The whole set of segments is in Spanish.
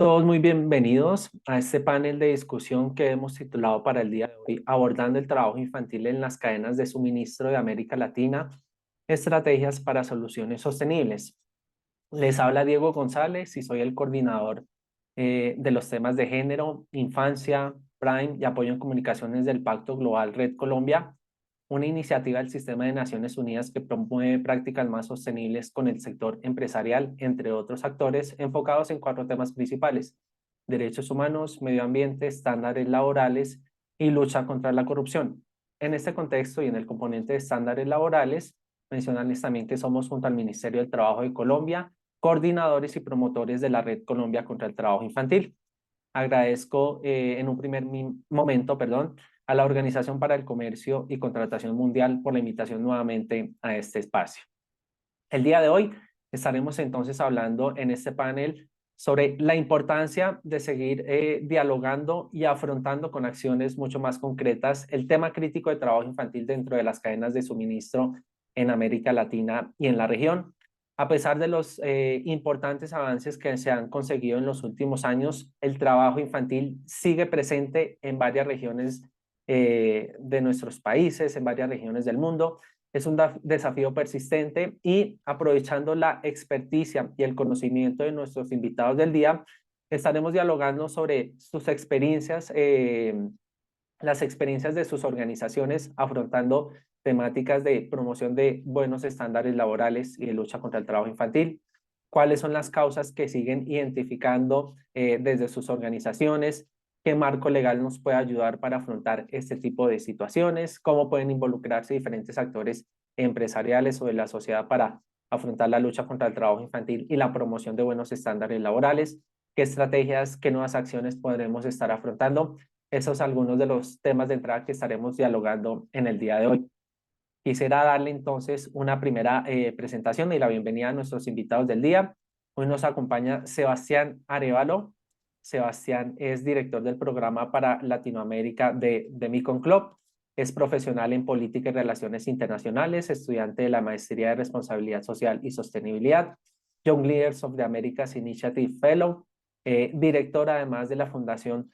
Todos muy bienvenidos a este panel de discusión que hemos titulado para el día de hoy, abordando el trabajo infantil en las cadenas de suministro de América Latina, estrategias para soluciones sostenibles. Les habla Diego González y soy el coordinador de los temas de género, infancia, Prime y apoyo en comunicaciones del Pacto Global Red Colombia, una iniciativa del Sistema de Naciones Unidas que promueve prácticas más sostenibles con el sector empresarial, entre otros actores, enfocados en cuatro temas principales: derechos humanos, medio ambiente, estándares laborales y lucha contra la corrupción. En este contexto y en el componente de estándares laborales, mencionarles también que somos, junto al Ministerio del Trabajo de Colombia, coordinadores y promotores de la Red Colombia contra el Trabajo Infantil. Agradezco en un primer momento, a la Organización para el Comercio y Contratación Mundial por la invitación nuevamente a este espacio. El día de hoy estaremos entonces hablando en este panel sobre la importancia de seguir dialogando y afrontando con acciones mucho más concretas el tema crítico de trabajo infantil dentro de las cadenas de suministro en América Latina y en la región. A pesar de los importantes avances que se han conseguido en los últimos años, el trabajo infantil sigue presente en varias regiones de nuestros países, en varias regiones del mundo. Es un desafío persistente y, aprovechando la experticia y el conocimiento de nuestros invitados del día, estaremos dialogando sobre sus experiencias, las experiencias de sus organizaciones afrontando temáticas de promoción de buenos estándares laborales y de lucha contra el trabajo infantil. ¿Cuáles son las causas que siguen identificando desde sus organizaciones? ¿Qué marco legal nos puede ayudar para afrontar este tipo de situaciones? ¿Cómo pueden involucrarse diferentes actores empresariales o de la sociedad para afrontar la lucha contra el trabajo infantil y la promoción de buenos estándares laborales? ¿Qué estrategias, qué nuevas acciones podremos estar afrontando? Esos son algunos de los temas de entrada que estaremos dialogando en el día de hoy. Quisiera darle entonces una primera presentación y la bienvenida a nuestros invitados del día. Hoy nos acompaña Sebastián Arévalo. Sebastián es director del programa para Latinoamérica de Micon Club. Es profesional en política y relaciones internacionales, estudiante de la maestría de responsabilidad social y sostenibilidad, Young Leaders of the Americas Initiative Fellow, director además de la Fundación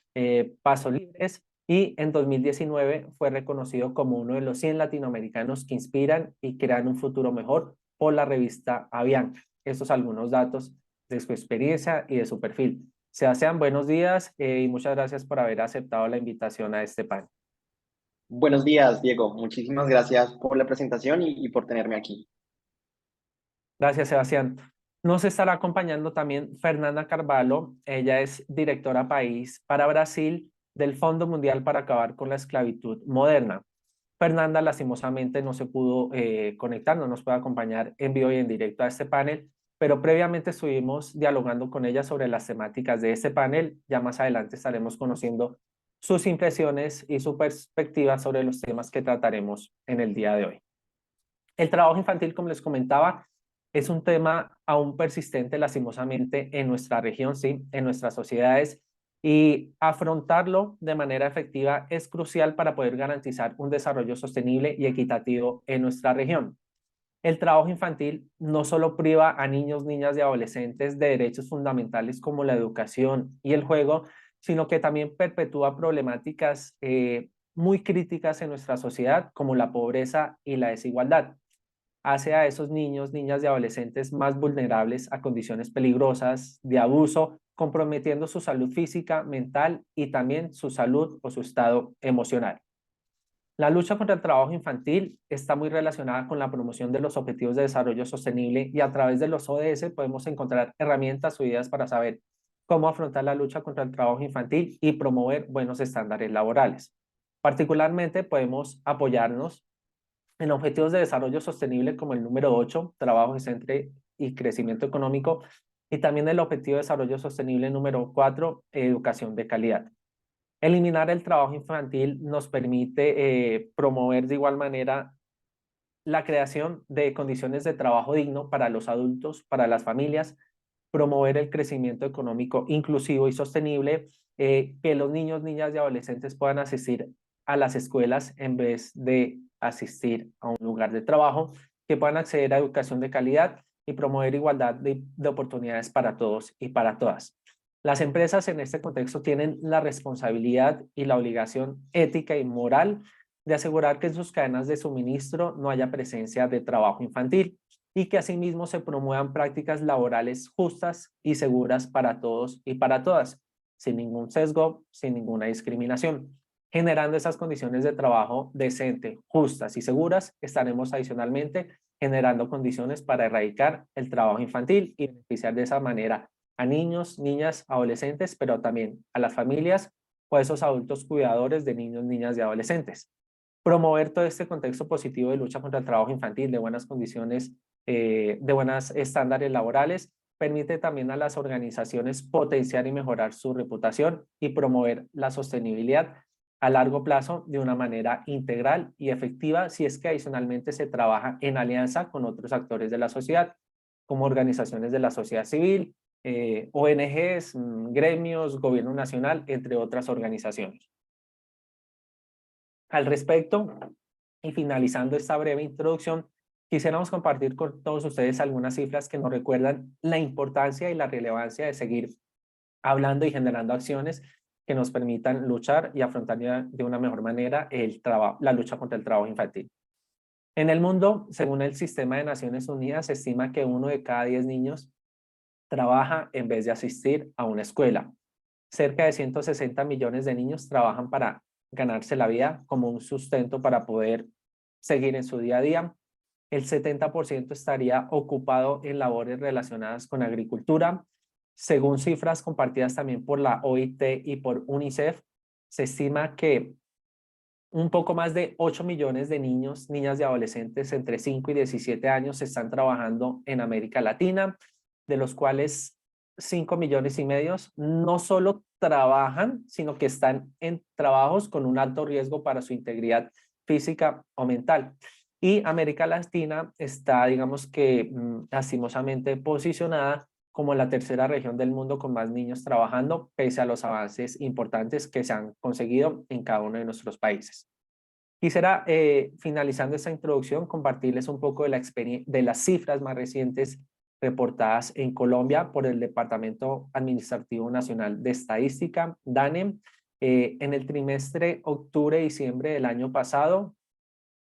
Paso Libres, y en 2019 fue reconocido como uno de los 100 latinoamericanos que inspiran y crean un futuro mejor por la revista Avianca. Estos son algunos datos de su experiencia y de su perfil. Sebastián, buenos días y muchas gracias por haber aceptado la invitación a este panel. Buenos días, Diego. Muchísimas gracias por la presentación y por tenerme aquí. Gracias, Sebastián. Nos estará acompañando también Fernanda Carvalho. Ella es directora país para Brasil del Fondo Mundial para Acabar con la Esclavitud Moderna. Fernanda lastimosamente no se pudo conectar, no nos puede acompañar en vivo y en directo a este panel, pero previamente estuvimos dialogando con ella sobre las temáticas de este panel. Ya más adelante estaremos conociendo sus impresiones y su perspectiva sobre los temas que trataremos en el día de hoy. El trabajo infantil, como les comentaba, es un tema aún persistente lastimosamente en nuestra región, sí, en nuestras sociedades, y afrontarlo de manera efectiva es crucial para poder garantizar un desarrollo sostenible y equitativo en nuestra región. El trabajo infantil no solo priva a niños, niñas y adolescentes de derechos fundamentales como la educación y el juego, sino que también perpetúa problemáticas muy críticas en nuestra sociedad, como la pobreza y la desigualdad. Hace a esos niños, niñas y adolescentes más vulnerables a condiciones peligrosas de abuso, comprometiendo su salud física, mental y también su salud o su estado emocional. La lucha contra el trabajo infantil está muy relacionada con la promoción de los objetivos de desarrollo sostenible, y a través de los ODS podemos encontrar herramientas o ideas para saber cómo afrontar la lucha contra el trabajo infantil y promover buenos estándares laborales. Particularmente podemos apoyarnos en objetivos de desarrollo sostenible como el número 8, trabajo decente y crecimiento económico, y también el objetivo de desarrollo sostenible número 4, educación de calidad. Eliminar el trabajo infantil nos permite promover de igual manera la creación de condiciones de trabajo digno para los adultos, para las familias, promover el crecimiento económico inclusivo y sostenible, que los niños, niñas y adolescentes puedan asistir a las escuelas en vez de asistir a un lugar de trabajo, que puedan acceder a educación de calidad y promover igualdad de oportunidades para todos y para todas. Las empresas en este contexto tienen la responsabilidad y la obligación ética y moral de asegurar que en sus cadenas de suministro no haya presencia de trabajo infantil y que asimismo se promuevan prácticas laborales justas y seguras para todos y para todas, sin ningún sesgo, sin ninguna discriminación. Generando esas condiciones de trabajo decente, justas y seguras, estaremos adicionalmente generando condiciones para erradicar el trabajo infantil y beneficiar de esa manera a niños, niñas, adolescentes, pero también a las familias o a esos adultos cuidadores de niños, niñas y adolescentes. Promover todo este contexto positivo de lucha contra el trabajo infantil, de buenas condiciones, de buenos estándares laborales, permite también a las organizaciones potenciar y mejorar su reputación y promover la sostenibilidad a largo plazo de una manera integral y efectiva si es que adicionalmente se trabaja en alianza con otros actores de la sociedad, como organizaciones de la sociedad civil, ONGs, gremios, gobierno nacional, entre otras organizaciones. Al respecto, y finalizando esta breve introducción, quisiéramos compartir con todos ustedes algunas cifras que nos recuerdan la importancia y la relevancia de seguir hablando y generando acciones que nos permitan luchar y afrontar de una mejor manera la lucha contra el trabajo infantil. En el mundo, según el Sistema de Naciones Unidas, se estima que 1 de cada 10 niños trabaja en vez de asistir a una escuela. Cerca de 160 millones de niños trabajan para ganarse la vida como un sustento para poder seguir en su día a día. El 70% estaría ocupado en labores relacionadas con agricultura. Según cifras compartidas también por la OIT y por UNICEF, se estima que un poco más de 8 millones de niños, niñas y adolescentes entre 5 y 17 años están trabajando en América Latina, de los cuales 5 millones y medio no solo trabajan, sino que están en trabajos con un alto riesgo para su integridad física o mental. Y América Latina está, digamos que, lastimosamente posicionada como la tercera región del mundo con más niños trabajando, pese a los avances importantes que se han conseguido en cada uno de nuestros países. Quisiera, finalizando esta introducción, compartirles un poco de las cifras más recientes reportadas en Colombia por el Departamento Administrativo Nacional de Estadística, DANE. En el trimestre octubre-diciembre del año pasado,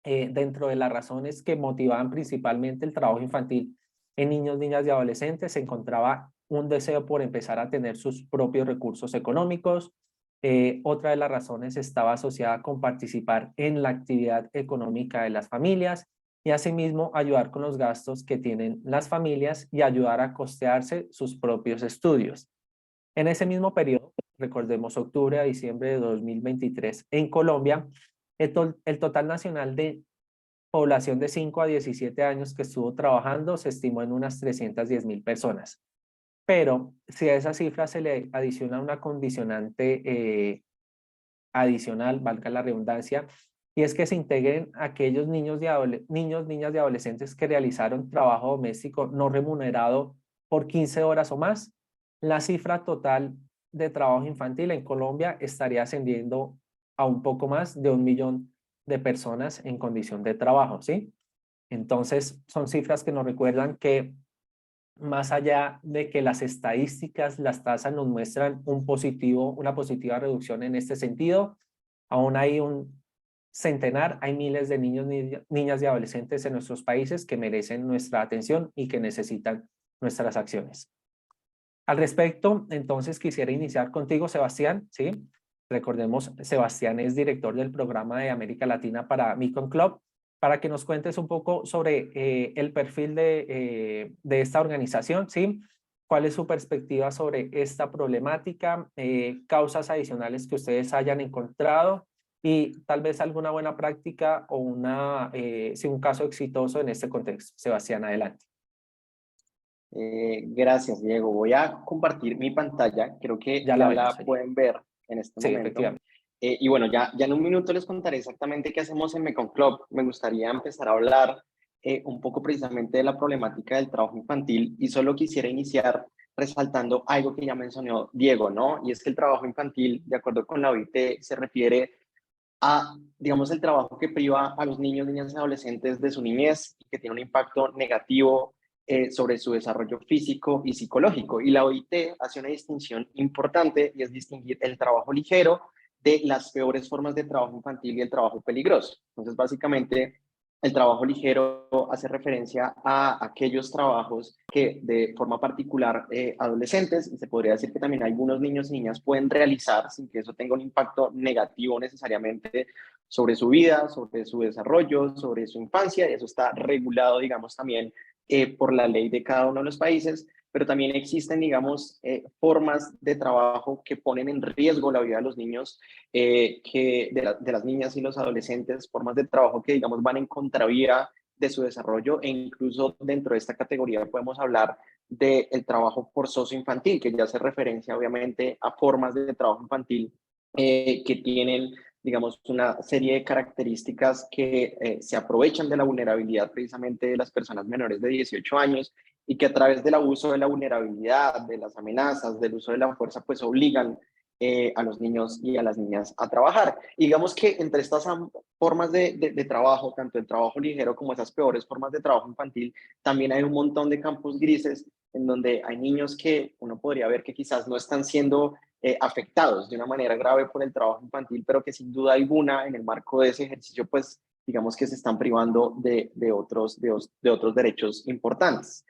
dentro de las razones que motivaban principalmente el trabajo infantil en niños, niñas y adolescentes, se encontraba un deseo por empezar a tener sus propios recursos económicos. Otra de las razones estaba asociada con participar en la actividad económica de las familias y asimismo ayudar con los gastos que tienen las familias y ayudar a costearse sus propios estudios. En ese mismo periodo, recordemos octubre a diciembre de 2023, en Colombia, el total nacional de población de 5 a 17 años que estuvo trabajando se estimó en unas 310.000 personas. Pero si a esa cifra se le adiciona una condicionante adicional, valga la redundancia, y es que se integren aquellos niños, niñas y adolescentes que realizaron trabajo doméstico no remunerado por 15 horas o más, la cifra total de trabajo infantil en Colombia estaría ascendiendo a un poco más de 1 millón de personas en condición de trabajo, ¿sí? Entonces, son cifras que nos recuerdan que más allá de que las estadísticas, las tasas nos muestran una positiva reducción en este sentido, aún hay hay miles de niños, niñas y adolescentes en nuestros países que merecen nuestra atención y que necesitan nuestras acciones. Al respecto, entonces quisiera iniciar contigo, Sebastián, ¿sí? Recordemos, Sebastián es director del programa de América Latina para Mekong Club, para que nos cuentes un poco sobre el perfil de esta organización, ¿sí? ¿Cuál es su perspectiva sobre esta problemática, causas adicionales que ustedes hayan encontrado y tal vez alguna buena práctica o un caso exitoso en este contexto? Sebastián, adelante. Gracias, Diego. Voy a compartir mi pantalla. Creo que Ya la ya vemos la allí. pueden ver en este Sí, momento. efectivamente. Y bueno, ya en un minuto les contaré exactamente qué hacemos en Mekong Club. Me gustaría empezar a hablar un poco precisamente de la problemática del trabajo infantil y solo quisiera iniciar resaltando algo que ya mencionó Diego, ¿no? Y es que el trabajo infantil, de acuerdo con la OIT, se refiere a, digamos, el trabajo que priva a los niños, niñas y adolescentes de su niñez y que tiene un impacto negativo sobre su desarrollo físico y psicológico. Y la OIT hace una distinción importante y es distinguir el trabajo ligero de las peores formas de trabajo infantil y el trabajo peligroso. Entonces, básicamente, el trabajo ligero hace referencia a aquellos trabajos que de forma particular adolescentes, y se podría decir que también algunos niños y niñas pueden realizar sin que eso tenga un impacto negativo necesariamente sobre su vida, sobre su desarrollo, sobre su infancia, y eso está regulado, digamos, también por la ley de cada uno de los países, pero también existen, digamos, formas de trabajo que ponen en riesgo la vida de los niños, de las niñas y los adolescentes, formas de trabajo que, digamos, van en contravía de su desarrollo, e incluso dentro de esta categoría podemos hablar del trabajo forzoso infantil, que ya hace referencia obviamente a formas de trabajo infantil que tienen, digamos, una serie de características que se aprovechan de la vulnerabilidad precisamente de las personas menores de 18 años y que a través del abuso de la vulnerabilidad, de las amenazas, del uso de la fuerza, pues obligan a los niños y a las niñas a trabajar. Y digamos que entre estas formas de trabajo, tanto el trabajo ligero como esas peores formas de trabajo infantil, también hay un montón de campos grises en donde hay niños que uno podría ver que quizás no están siendo afectados de una manera grave por el trabajo infantil, pero que sin duda alguna en el marco de ese ejercicio, pues digamos que se están privando de otros derechos importantes.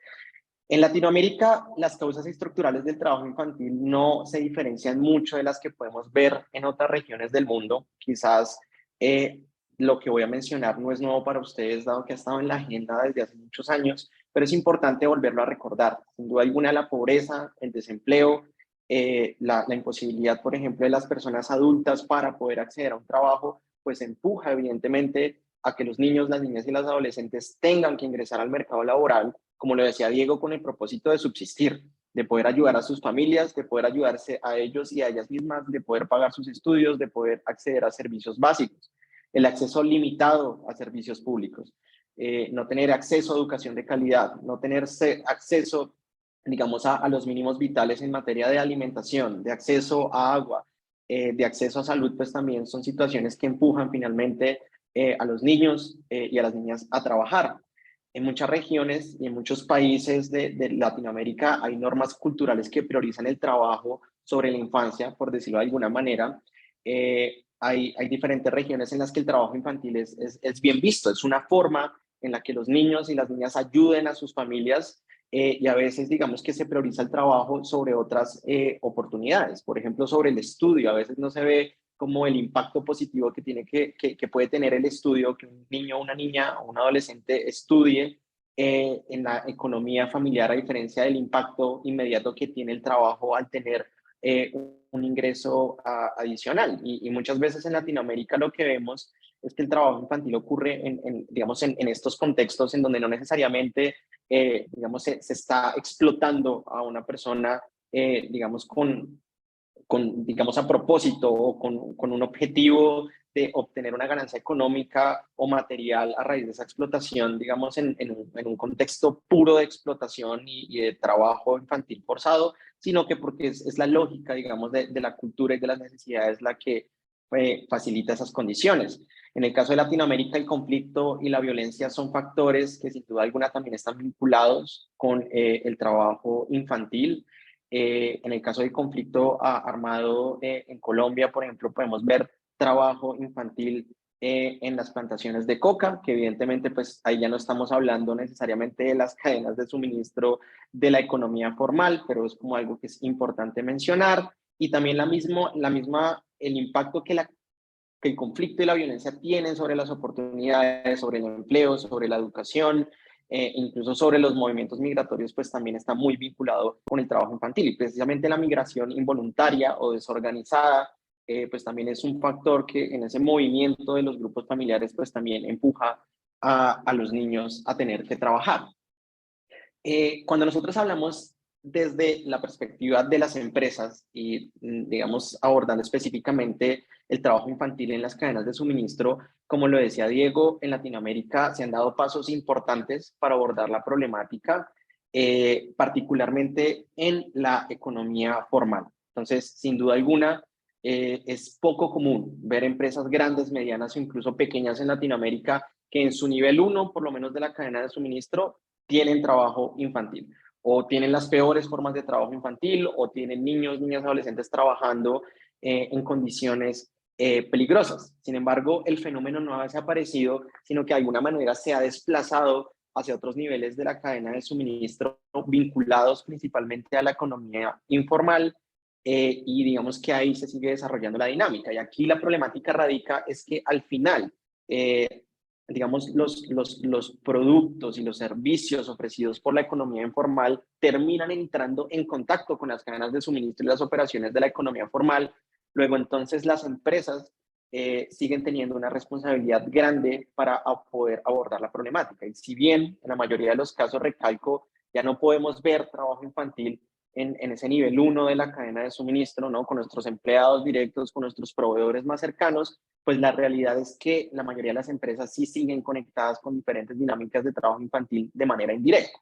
En Latinoamérica, las causas estructurales del trabajo infantil no se diferencian mucho de las que podemos ver en otras regiones del mundo. Quizás lo que voy a mencionar no es nuevo para ustedes, dado que ha estado en la agenda desde hace muchos años, pero es importante volverlo a recordar. Sin duda alguna, la pobreza, el desempleo, la imposibilidad, por ejemplo, de las personas adultas para poder acceder a un trabajo, pues empuja evidentemente a que los niños, las niñas y las adolescentes tengan que ingresar al mercado laboral, como lo decía Diego, con el propósito de subsistir, de poder ayudar a sus familias, de poder ayudarse a ellos y a ellas mismas, de poder pagar sus estudios, de poder acceder a servicios básicos, el acceso limitado a servicios públicos, no tener acceso a educación de calidad, no tener acceso, digamos, a los mínimos vitales en materia de alimentación, de acceso a agua, de acceso a salud, pues también son situaciones que empujan finalmente a los niños y a las niñas a trabajar. En muchas regiones y en muchos países de Latinoamérica hay normas culturales que priorizan el trabajo sobre la infancia, por decirlo de alguna manera. Hay diferentes regiones en las que el trabajo infantil es bien visto, es una forma en la que los niños y las niñas ayuden a sus familias y a veces digamos que se prioriza el trabajo sobre otras oportunidades, por ejemplo sobre el estudio, a veces no se ve como el impacto positivo que tiene que puede tener el estudio, que un niño, una niña o un adolescente estudie en la economía familiar, a diferencia del impacto inmediato que tiene el trabajo al tener un ingreso adicional. Y muchas veces en Latinoamérica lo que vemos es que el trabajo infantil ocurre digamos, en estos contextos en donde no necesariamente digamos, se está explotando a una persona, digamos, digamos, a propósito o con un objetivo de obtener una ganancia económica o material a raíz de esa explotación, digamos, en un contexto puro de explotación y de trabajo infantil forzado, sino que porque es la lógica, digamos, de la cultura y de las necesidades la que facilita esas condiciones. En el caso de Latinoamérica, el conflicto y la violencia son factores que sin duda alguna también están vinculados con el trabajo infantil. En el caso del conflicto armado en Colombia, por ejemplo, podemos ver trabajo infantil en las plantaciones de coca, que evidentemente pues ahí ya no estamos hablando necesariamente de las cadenas de suministro de la economía formal, pero es como algo que es importante mencionar. Y también el impacto que el conflicto y la violencia tienen sobre las oportunidades, sobre el empleo, sobre la educación, incluso sobre los movimientos migratorios, pues también está muy vinculado con el trabajo infantil. Y precisamente la migración involuntaria o desorganizada, pues también es un factor que en ese movimiento de los grupos familiares, pues también empuja a los niños a tener que trabajar. Cuando nosotros hablamos desde la perspectiva de las empresas y, digamos, abordando específicamente el trabajo infantil en las cadenas de suministro, como lo decía Diego, en Latinoamérica se han dado pasos importantes para abordar la problemática, particularmente en la economía formal. Entonces, sin duda alguna, es poco común ver empresas grandes, medianas o incluso pequeñas en Latinoamérica que en su nivel 1, por lo menos de la cadena de suministro, tienen trabajo infantil, o tienen las peores formas de trabajo infantil, o tienen niños, niñas, adolescentes trabajando en condiciones peligrosas. Sin embargo, el fenómeno no ha desaparecido, sino que de alguna manera se ha desplazado hacia otros niveles de la cadena de suministro vinculados principalmente a la economía informal, y digamos que ahí se sigue desarrollando la dinámica. Y aquí la problemática radica es que al final, digamos, los productos y los servicios ofrecidos por la economía informal terminan entrando en contacto con las cadenas de suministro y las operaciones de la economía formal. Luego, entonces, las empresas siguen teniendo una responsabilidad grande para poder abordar la problemática. Y si bien en la mayoría de los casos, recalco, ya no podemos ver trabajo infantil en ese nivel 1 de la cadena de suministro, ¿no? Con nuestros empleados directos, con nuestros proveedores más cercanos, pues la realidad es que la mayoría de las empresas sí siguen conectadas con diferentes dinámicas de trabajo infantil de manera indirecta.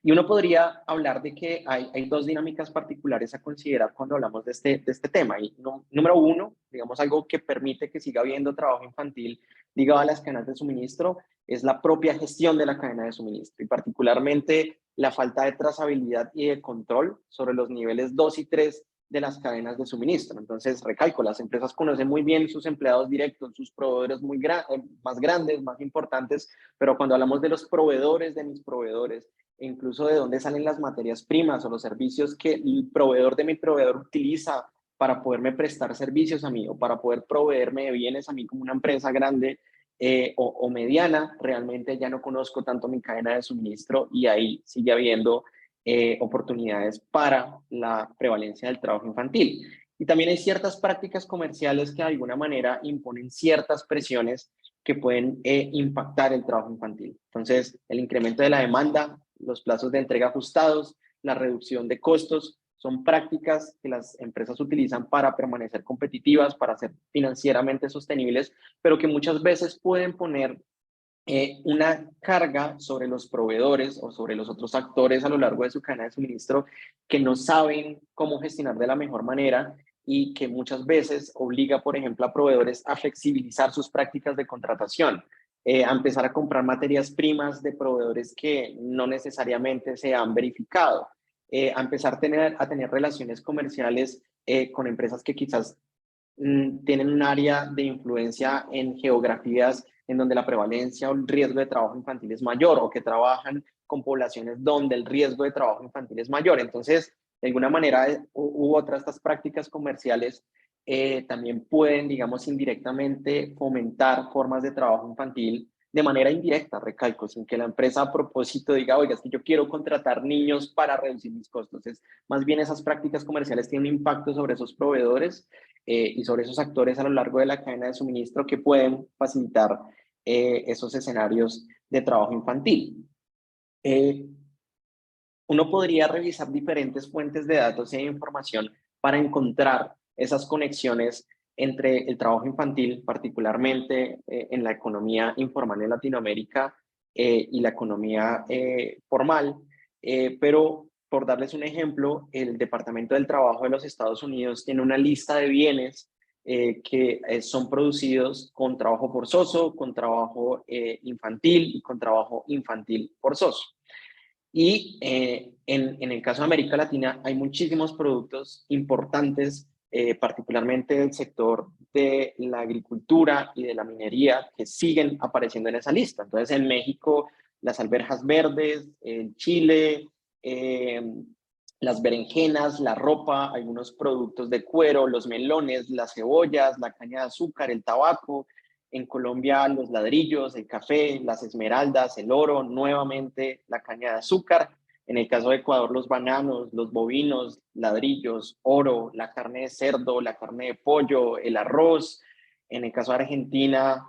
Y uno podría hablar de que hay dos dinámicas particulares a considerar cuando hablamos de este tema. Y número uno, digamos, algo que permite que siga habiendo trabajo infantil ligado a las cadenas de suministro, es la propia gestión de la cadena de suministro y particularmente la falta de trazabilidad y de control sobre los niveles 2 y 3 de las cadenas de suministro. Entonces, recalco, las empresas conocen muy bien sus empleados directos, sus proveedores más grandes, más importantes, pero cuando hablamos de los proveedores de mis proveedores, e incluso de dónde salen las materias primas o los servicios que el proveedor de mi proveedor utiliza para poderme prestar servicios a mí o para poder proveerme de bienes a mí como una empresa grande o mediana, realmente ya no conozco tanto mi cadena de suministro y ahí sigue habiendo oportunidades para la prevalencia del trabajo infantil. Y también hay ciertas prácticas comerciales que de alguna manera imponen ciertas presiones que pueden impactar el trabajo infantil. Entonces, el incremento de la demanda, los plazos de entrega ajustados, la reducción de costos, son prácticas que las empresas utilizan para permanecer competitivas, para ser financieramente sostenibles, pero que muchas veces pueden poner una carga sobre los proveedores o sobre los otros actores a lo largo de su cadena de suministro que no saben cómo gestionar de la mejor manera y que muchas veces obliga, por ejemplo, a proveedores a flexibilizar sus prácticas de contratación, a empezar a comprar materias primas de proveedores que no necesariamente se han verificado, a empezar a tener relaciones comerciales con empresas que quizás tienen un área de influencia en geografías en donde la prevalencia o el riesgo de trabajo infantil es mayor o que trabajan con poblaciones donde el riesgo de trabajo infantil es mayor. Entonces, de alguna manera u otra, estas prácticas comerciales también pueden, digamos, indirectamente fomentar formas de trabajo infantil de manera indirecta, recalco, sin que la empresa a propósito diga, oiga, es que yo quiero contratar niños para reducir mis costos. Es, más bien esas prácticas comerciales tienen un impacto sobre esos proveedores y sobre esos actores a lo largo de la cadena de suministro que pueden facilitar esos escenarios de trabajo infantil. Uno podría revisar diferentes fuentes de datos e información para encontrar esas conexiones entre el trabajo infantil, particularmente en la economía informal en Latinoamérica y la economía formal, pero por darles un ejemplo, el Departamento del Trabajo de los Estados Unidos tiene una lista de bienes que son producidos con trabajo forzoso, con trabajo infantil y con trabajo infantil forzoso. Y en el caso de América Latina hay muchísimos productos importantes, particularmente del sector de la agricultura y de la minería, que siguen apareciendo en esa lista. Entonces, en México, las alberjas verdes, en Chile, eh, las berenjenas, la ropa, algunos productos de cuero, los melones, las cebollas, la caña de azúcar, el tabaco. En Colombia, los ladrillos, el café, las esmeraldas, el oro, nuevamente la caña de azúcar. En el caso de Ecuador, los bananos, los bovinos, ladrillos, oro, la carne de cerdo, la carne de pollo, el arroz. En el caso de Argentina,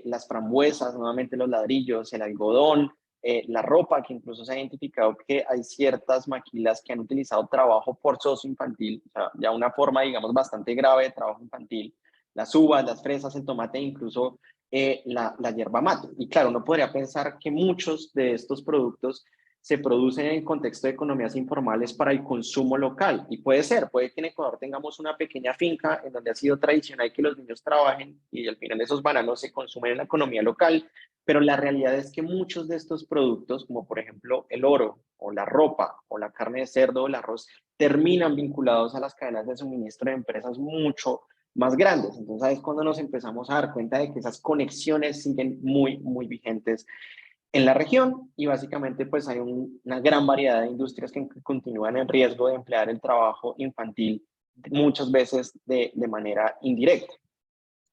las frambuesas, nuevamente los ladrillos, el algodón, la ropa, que incluso se ha identificado que hay ciertas maquilas que han utilizado trabajo forzoso infantil, o sea, ya una forma, digamos, bastante grave de trabajo infantil, las uvas, las fresas, el tomate e incluso la yerba mate. Y claro, uno podría pensar que muchos de estos productos se producen en el contexto de economías informales para el consumo local. Y puede que en Ecuador tengamos una pequeña finca en donde ha sido tradicional que los niños trabajen y al final esos bananos se consumen en la economía local, pero la realidad es que muchos de estos productos, como por ejemplo el oro o la ropa o la carne de cerdo o el arroz, terminan vinculados a las cadenas de suministro de empresas mucho más grandes. Entonces ahí es cuando nos empezamos a dar cuenta de que esas conexiones siguen muy vigentes en la región y básicamente pues hay una gran variedad de industrias que continúan en riesgo de emplear el trabajo infantil muchas veces de manera indirecta.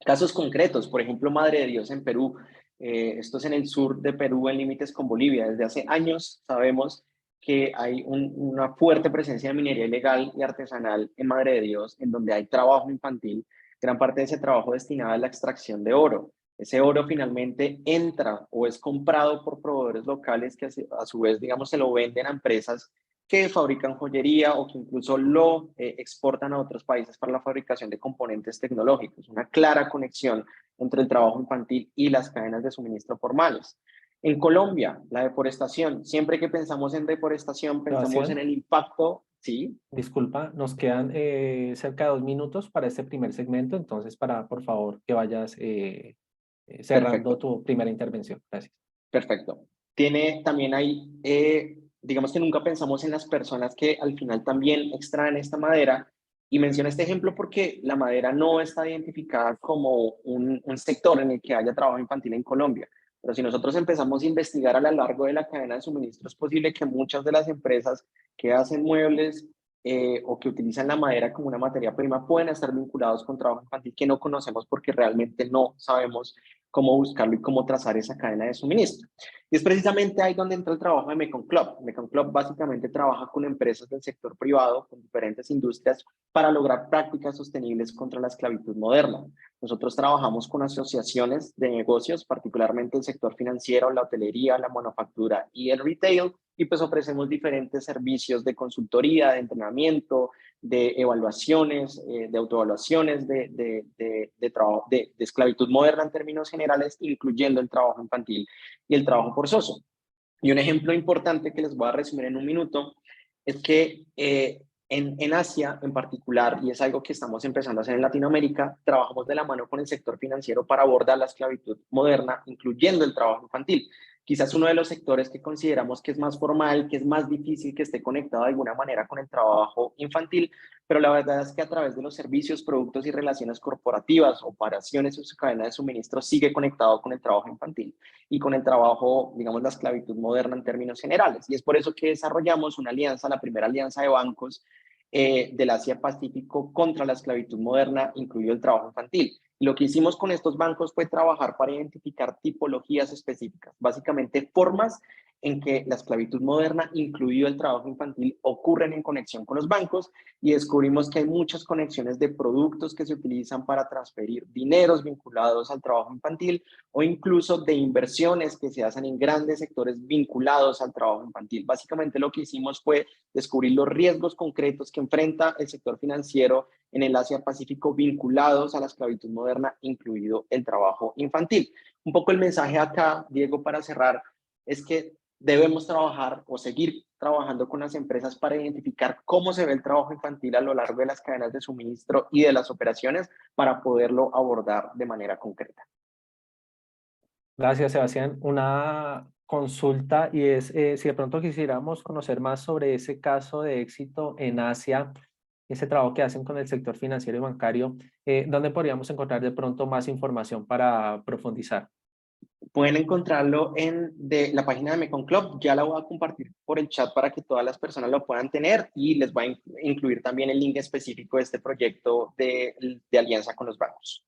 Casos concretos, por ejemplo, Madre de Dios en Perú, esto es en el sur de Perú, en límites con Bolivia. Desde hace años sabemos que hay una fuerte presencia de minería ilegal y artesanal en Madre de Dios, en donde hay trabajo infantil, gran parte de ese trabajo destinado a la extracción de oro. Ese oro finalmente entra o es comprado por proveedores locales que a su vez, digamos, se lo venden a empresas que fabrican joyería o que incluso lo exportan a otros países para la fabricación de componentes tecnológicos. Una clara conexión entre el trabajo infantil y las cadenas de suministro formales. En Colombia, la deforestación. Siempre que pensamos en deforestación, pensamos en Sebastián, el impacto, sí, disculpa, nos quedan cerca de 2 minutos para este primer segmento, entonces por favor, que vayas cerrando perfecto. tu primera intervención. Gracias. Perfecto. Tiene también ahí, digamos que nunca pensamos en las personas que al final también extraen esta madera. Y menciono este ejemplo porque la madera no está identificada como un sector en el que haya trabajo infantil en Colombia. Pero si nosotros empezamos a investigar a lo largo de la cadena de suministro, es posible que muchas de las empresas que hacen muebles o que utilizan la madera como una materia prima pueden estar vinculados con trabajo infantil que no conocemos porque realmente no sabemos cómo buscarlo y cómo trazar esa cadena de suministro. Y es precisamente ahí donde entra el trabajo de Mekong Club. Mekong Club básicamente trabaja con empresas del sector privado, con diferentes industrias, para lograr prácticas sostenibles contra la esclavitud moderna. Nosotros trabajamos con asociaciones de negocios, particularmente el sector financiero, la hotelería, la manufactura y el retail, y pues ofrecemos diferentes servicios de consultoría, de entrenamiento, de evaluaciones, de autoevaluaciones de esclavitud moderna en términos generales, incluyendo el trabajo infantil y el trabajo forzoso. Y un ejemplo importante que les voy a resumir en un minuto es que en Asia en particular, y es algo que estamos empezando a hacer en Latinoamérica, trabajamos de la mano con el sector financiero para abordar la esclavitud moderna, incluyendo el trabajo infantil. Quizás uno de los sectores que consideramos que es más formal, que es más difícil que esté conectado de alguna manera con el trabajo infantil, pero la verdad es que a través de los servicios, productos y relaciones corporativas, operaciones o su cadena de suministro sigue conectado con el trabajo infantil y con el trabajo, digamos, la esclavitud moderna en términos generales. Y es por eso que desarrollamos una alianza, la primera alianza de bancos del Asia-Pacífico contra la esclavitud moderna, incluido el trabajo infantil. Y lo que hicimos con estos bancos fue trabajar para identificar tipologías específicas, básicamente formas en que la esclavitud moderna, incluido el trabajo infantil, ocurren en conexión con los bancos y descubrimos que hay muchas conexiones de productos que se utilizan para transferir dineros vinculados al trabajo infantil o incluso de inversiones que se hacen en grandes sectores vinculados al trabajo infantil. Básicamente lo que hicimos fue descubrir los riesgos concretos que enfrenta el sector financiero en el Asia-Pacífico vinculados a la esclavitud moderna, incluido el trabajo infantil. Un poco el mensaje acá, Diego, para cerrar, es que debemos trabajar o seguir trabajando con las empresas para identificar cómo se ve el trabajo infantil a lo largo de las cadenas de suministro y de las operaciones para poderlo abordar de manera concreta. Gracias, Sebastián. Una consulta y es si de pronto quisiéramos conocer más sobre ese caso de éxito en Asia, ese trabajo que hacen con el sector financiero y bancario, ¿dónde podríamos encontrar de pronto más información para profundizar? Pueden encontrarlo en la página de Mekong Club. Ya la voy a compartir por el chat para que todas las personas lo puedan tener y les voy a incluir también el link específico de este proyecto de alianza con los bancos.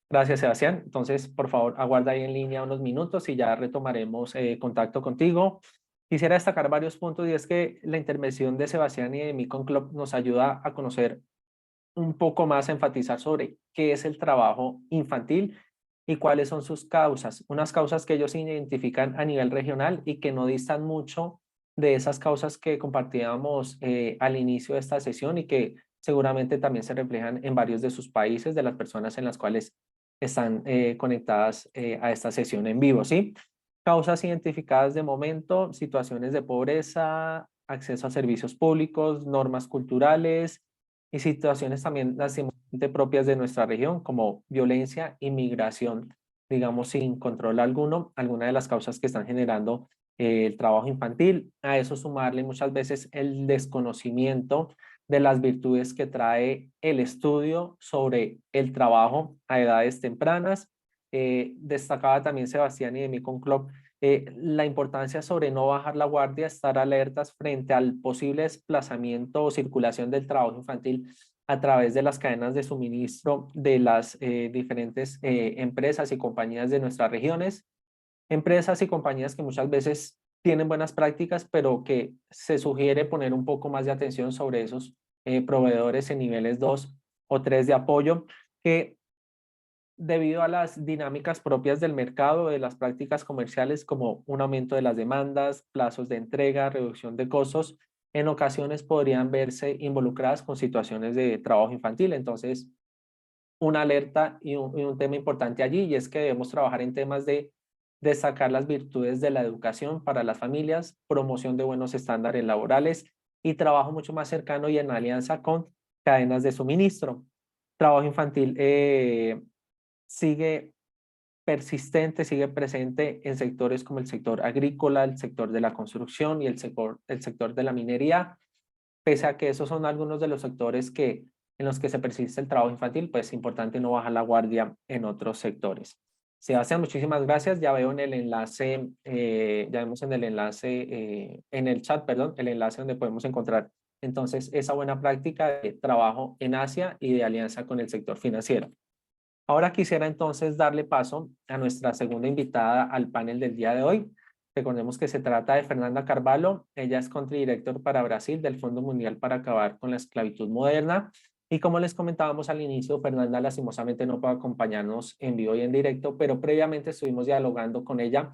Gracias, Sebastián. Entonces, por favor, aguarda ahí en línea unos minutos y ya retomaremos contacto contigo. Quisiera destacar varios puntos y es que la intervención de Sebastián y de Mekong Club nos ayuda a conocer un poco más, a enfatizar sobre qué es el trabajo infantil y cuáles son sus causas. Unas causas que ellos identifican a nivel regional y que no distan mucho de esas causas que compartíamos al inicio de esta sesión y que seguramente también se reflejan en varios de sus países, de las personas en las cuales están conectadas a esta sesión en vivo, ¿sí? Causas identificadas de momento, situaciones de pobreza, acceso a servicios públicos, normas culturales y situaciones también lastimosamente propias de nuestra región, como violencia, inmigración, digamos, sin control alguno, alguna de las causas que están generando el trabajo infantil. A eso sumarle muchas veces el desconocimiento de las virtudes que trae el estudio sobre el trabajo a edades tempranas. Destacaba también Sebastián y Demi Conclop la importancia sobre no bajar la guardia, estar alertas frente al posible desplazamiento o circulación del trabajo infantil a través de las cadenas de suministro de las diferentes empresas y compañías de nuestras regiones. Empresas y compañías que muchas veces tienen buenas prácticas, pero que se sugiere poner un poco más de atención sobre esos proveedores en niveles 2 o 3 de apoyo, que debido a las dinámicas propias del mercado, de las prácticas comerciales, como un aumento de las demandas, plazos de entrega, reducción de costos, en ocasiones podrían verse involucradas con situaciones de trabajo infantil. Entonces, una alerta y un tema importante allí, y es que debemos trabajar en temas de destacar las virtudes de la educación para las familias, promoción de buenos estándares laborales y trabajo mucho más cercano y en alianza con cadenas de suministro. Trabajo infantil sigue persistente, sigue presente en sectores como el sector agrícola, el sector de la construcción y el sector de la minería, pese a que esos son algunos de los sectores en los que se persiste el trabajo infantil, pues es importante no bajar la guardia en otros sectores. Sebastián, muchísimas gracias. Ya veo en el enlace, ya vemos en el enlace, en el chat, perdón, el enlace donde podemos encontrar entonces esa buena práctica de trabajo en Asia y de alianza con el sector financiero. Ahora quisiera entonces darle paso a nuestra segunda invitada al panel del día de hoy. Recordemos que se trata de Fernanda Carvalho. Ella es Country Director para Brasil del Fondo Mundial para Acabar con la Esclavitud Moderna. Y como les comentábamos al inicio, Fernanda lastimosamente no puede acompañarnos en vivo y en directo, pero previamente estuvimos dialogando con ella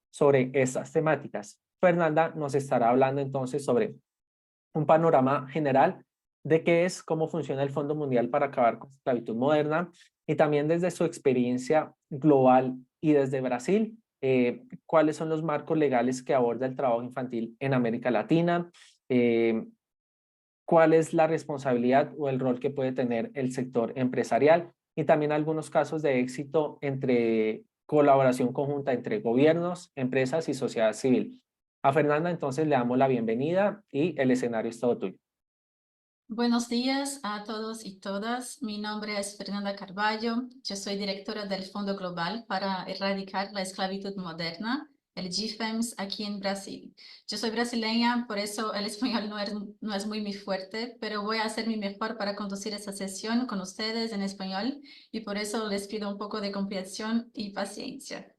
sobre estas temáticas. Fernanda nos estará hablando entonces sobre un panorama general de qué es, cómo funciona el Fondo Mundial para Acabar con la Esclavitud Moderna y también desde su experiencia global y desde Brasil, cuáles son los marcos legales que aborda el trabajo infantil en América Latina, eh, cuál es la responsabilidad o el rol que puede tener el sector empresarial y también algunos casos de éxito entre colaboración conjunta entre gobiernos, empresas y sociedad civil. A Fernanda entonces le damos la bienvenida y el escenario es todo tuyo. Buenos días a todos y todas. Mi nombre es Fernanda Carvalho. Yo soy directora del Fondo Global para Erradicar la Esclavitud Moderna, el GFEMS, aquí en Brasil. Yo soy brasileña, por eso el español no es muy mi fuerte, pero voy a hacer mi mejor para conducir esta sesión con ustedes en español y por eso les pido un poco de comprensión y paciencia.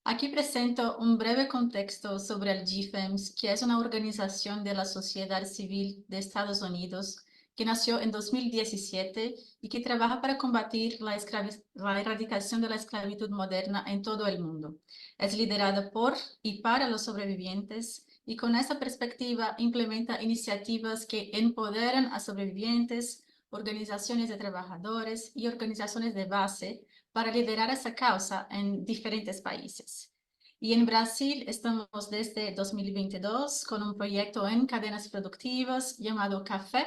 Aquí presento un breve contexto sobre el GFEMS, que es una organización de la sociedad civil de Estados Unidos que nació en 2017 y que trabaja para combatir la erradicación de la esclavitud moderna en todo el mundo. Es liderada por y para los sobrevivientes y con esa perspectiva implementa iniciativas que empoderan a sobrevivientes, organizaciones de trabajadores y organizaciones de base para liderar esa causa en diferentes países. Y en Brasil estamos desde 2022 con un proyecto en cadenas productivas llamado CAFé,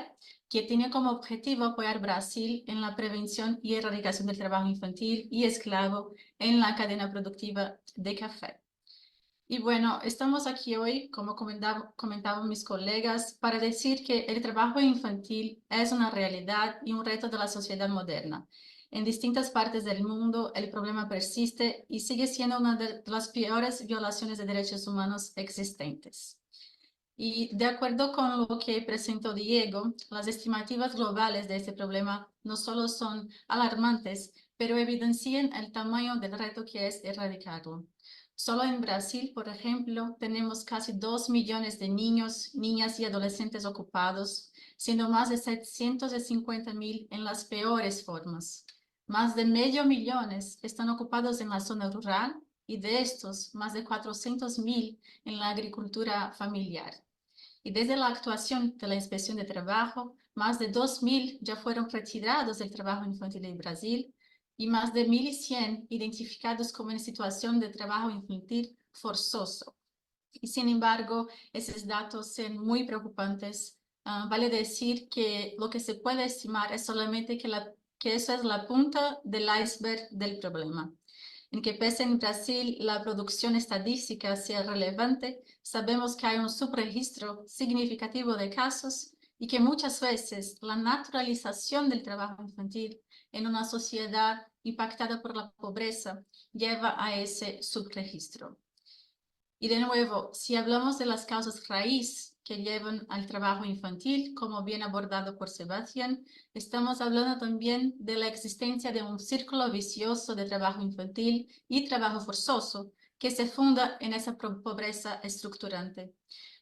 que tiene como objetivo apoyar Brasil en la prevención y erradicación del trabajo infantil y esclavo en la cadena productiva de café. Y bueno, estamos aquí hoy, como comentaban mis colegas, para decir que el trabajo infantil es una realidad y un reto de la sociedad moderna. En distintas partes del mundo, el problema persiste y sigue siendo una de las peores violaciones de derechos humanos existentes. Y de acuerdo con lo que presentó Diego, las estimativas globales de este problema no solo son alarmantes, pero evidencian el tamaño del reto que es erradicarlo. Solo en Brasil, por ejemplo, tenemos casi 2 millones de niños, niñas y adolescentes ocupados, siendo más de 750.000 en las peores formas. Más de medio millón están ocupados en la zona rural y de estos, más de 400.000 en la agricultura familiar. Y desde la actuación de la Inspección de Trabajo, más de 2.000 ya fueron retirados del trabajo infantil en Brasil y más de 1.100 identificados como en situación de trabajo infantil forzoso. Y sin embargo, esos datos son muy preocupantes. Vale decir que lo que se puede estimar es solamente que eso es la punta del iceberg del problema. En que pese en Brasil la producción estadística sea relevante, sabemos que hay un subregistro significativo de casos y que muchas veces la naturalización del trabajo infantil en una sociedad impactada por la pobreza lleva a ese subregistro. Y de nuevo, si hablamos de las causas raíz que llevan al trabajo infantil, como bien abordado por Sebastián, estamos hablando también de la existencia de un círculo vicioso de trabajo infantil y trabajo forzoso que se funda en esa pobreza estructurante.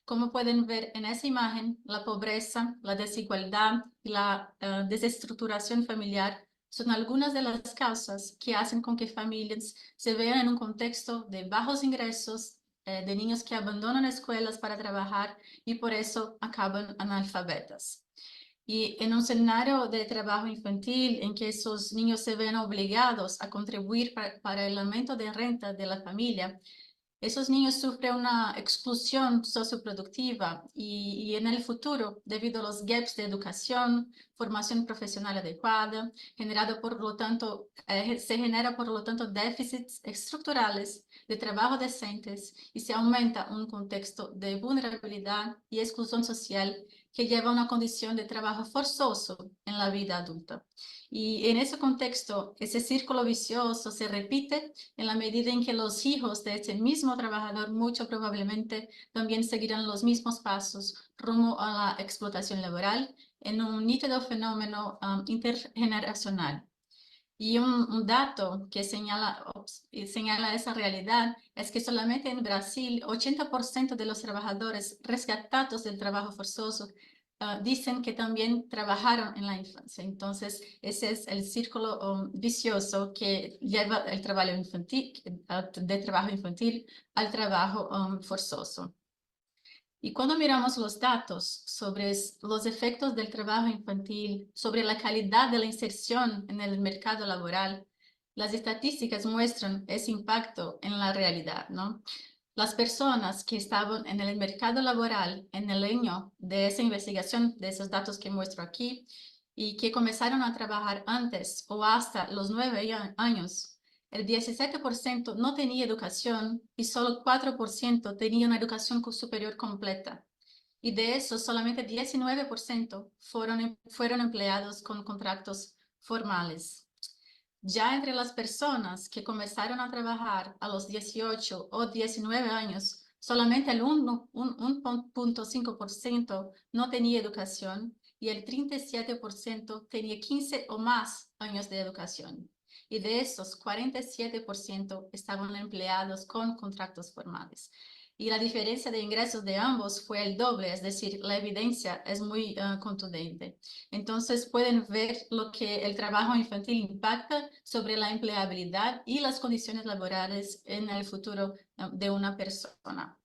Como pueden ver en esa imagen, la pobreza, la desigualdad y la desestructuración familiar son algunas de las causas que hacen con que familias se vean en un contexto de bajos ingresos, de niños que abandonan escuelas para trabajar y por eso acaban analfabetas. Y en un escenario de trabajo infantil en que esos niños se ven obligados a contribuir para el aumento de renta de la familia, esos niños sufren una exclusión socioproductiva y en el futuro, debido a los gaps de educación, formación profesional adecuada, se genera por lo tanto déficits estructurales de trabajo decentes y se aumenta un contexto de vulnerabilidad y exclusión social que lleva a una condición de trabajo forzoso en la vida adulta. Y en ese contexto, ese círculo vicioso se repite en la medida en que los hijos de ese mismo trabajador mucho probablemente también seguirán los mismos pasos rumbo a la explotación laboral en un nítido fenómeno intergeneracional. Y un dato que señala esa realidad es que solamente en Brasil 80% de los trabajadores rescatados del trabajo forzoso dicen que también trabajaron en la infancia. Entonces, ese es el círculo vicioso que lleva el trabajo infantil, de trabajo infantil al trabajo forzoso. Y cuando miramos los datos sobre los efectos del trabajo infantil, sobre la calidad de la inserción en el mercado laboral, las estadísticas muestran ese impacto en la realidad, ¿no? Las personas que estaban en el mercado laboral en el año de esa investigación, de esos datos que muestro aquí, y que comenzaron a trabajar antes o hasta los 9 años, el 17% no tenía educación y solo 4% tenía una educación superior completa. Y de eso, solamente 19% fueron empleados con contratos formales. Ya entre las personas que comenzaron a trabajar a los 18 o 19 años, solamente el 1.5% no tenía educación y el 37% tenía 15 o más años de educación. Y de esos, 47% estaban empleados con contratos formales. Y la diferencia de ingresos de ambos fue el doble, es decir, la evidencia es muy contundente. Entonces pueden ver lo que el trabajo infantil impacta sobre la empleabilidad y las condiciones laborales en el futuro de una persona.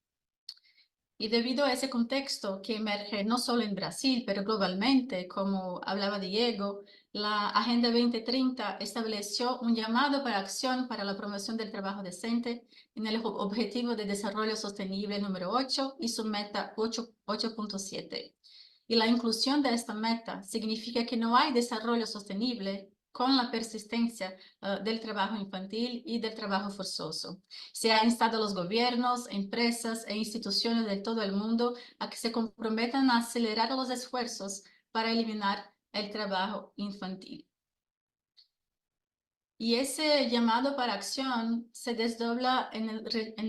Y debido a ese contexto que emerge no solo en Brasil, pero globalmente, como hablaba Diego, la Agenda 2030 estableció un llamado para acción para la promoción del trabajo decente en el Objetivo de Desarrollo Sostenible número 8 y su meta 8.7. Y la inclusión de esta meta significa que no hay desarrollo sostenible con la persistencia del trabajo infantil y del trabajo forzoso. Se ha instado a los gobiernos, empresas e instituciones de todo el mundo a que se comprometan a acelerar los esfuerzos para eliminar el trabajo infantil. Y ese llamado para acción se desdobla en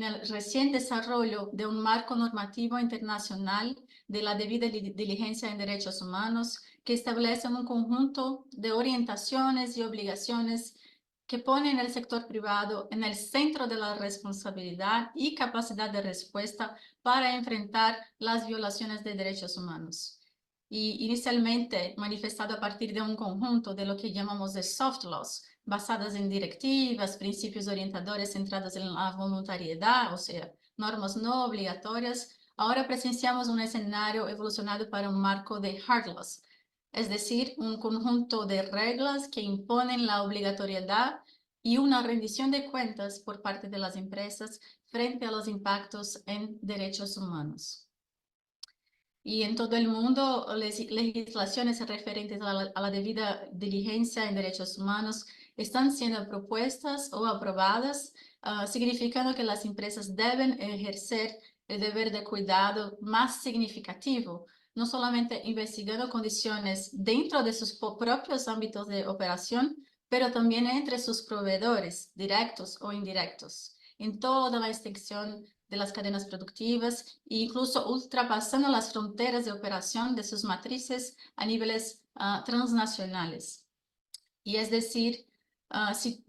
el recién desarrollo de un marco normativo internacional de la debida diligencia en derechos humanos que establece un conjunto de orientaciones y obligaciones que ponen el sector privado en el centro de la responsabilidad y capacidad de respuesta para enfrentar las violaciones de derechos humanos. Y inicialmente manifestado a partir de un conjunto de lo que llamamos de soft laws, basadas en directivas, principios orientadores centrados en la voluntariedad, o sea, normas no obligatorias, ahora presenciamos un escenario evolucionado para un marco de hard laws, es decir, un conjunto de reglas que imponen la obligatoriedad y una rendición de cuentas por parte de las empresas frente a los impactos en derechos humanos. Y en todo el mundo, legislaciones referentes a la debida diligencia en derechos humanos están siendo propuestas o aprobadas, significando que las empresas deben ejercer el deber de cuidado más significativo, no solamente investigando condiciones dentro de sus propios ámbitos de operación, pero también entre sus proveedores, directos o indirectos, en toda la extensión de las cadenas productivas e incluso ultrapasando las fronteras de operación de sus matrices a niveles transnacionales. Y es decir,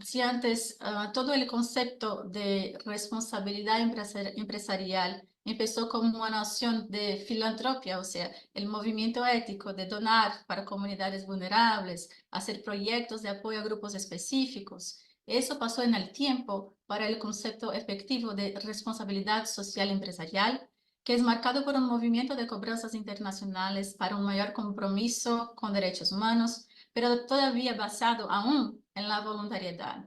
si antes todo el concepto de responsabilidad empresarial empezó como una noción de filantropía, o sea, el movimiento ético de donar para comunidades vulnerables, hacer proyectos de apoyo a grupos específicos, eso pasó en el tiempo para el concepto efectivo de responsabilidad social empresarial, que es marcado por un movimiento de cobranzas internacionales para un mayor compromiso con derechos humanos, pero todavía basado aún en la voluntariedad.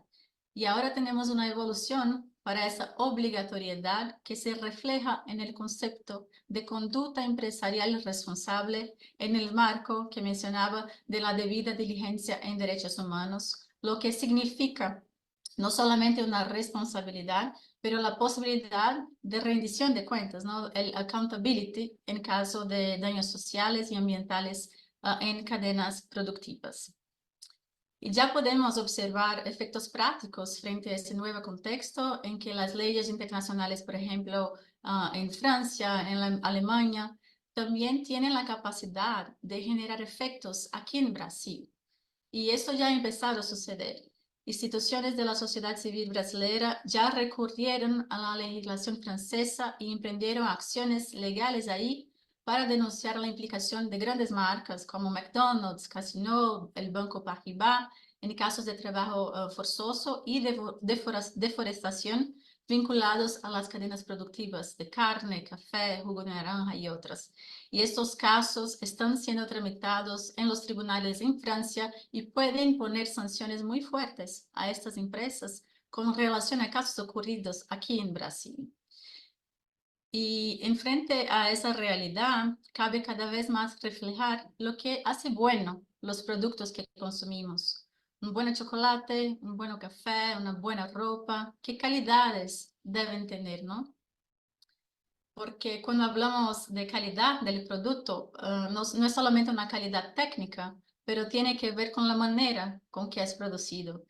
Y ahora tenemos una evolución para esa obligatoriedad que se refleja en el concepto de conducta empresarial responsable en el marco que mencionaba de la debida diligencia en derechos humanos, lo que significa no solamente una responsabilidad, pero la posibilidad de rendición de cuentas, ¿no? El accountability en caso de daños sociales y ambientales en cadenas productivas. Y ya podemos observar efectos prácticos frente a este nuevo contexto en que las leyes internacionales, por ejemplo, en Francia, en Alemania, también tienen la capacidad de generar efectos aquí en Brasil. Y esto ya ha empezado a suceder. Instituciones de la sociedad civil brasileña ya recurrieron a la legislación francesa y emprendieron acciones legales ahí para denunciar la implicación de grandes marcas como McDonald's, Casino, el Banco Paribas, en casos de trabajo forzoso y deforestación vinculados a las cadenas productivas de carne, café, jugo de naranja y otras. Y estos casos están siendo tramitados en los tribunales en Francia y pueden poner sanciones muy fuertes a estas empresas con relación a casos ocurridos aquí en Brasil. Y en frente a esa realidad, cabe cada vez más reflejar lo que hace bueno los productos que consumimos. Un buen chocolate, un buen café, una buena ropa, ¿qué calidades deben tener, no? Porque cuando hablamos de calidad del producto, no es solamente una calidad técnica, pero tiene que ver con la manera con que es producido.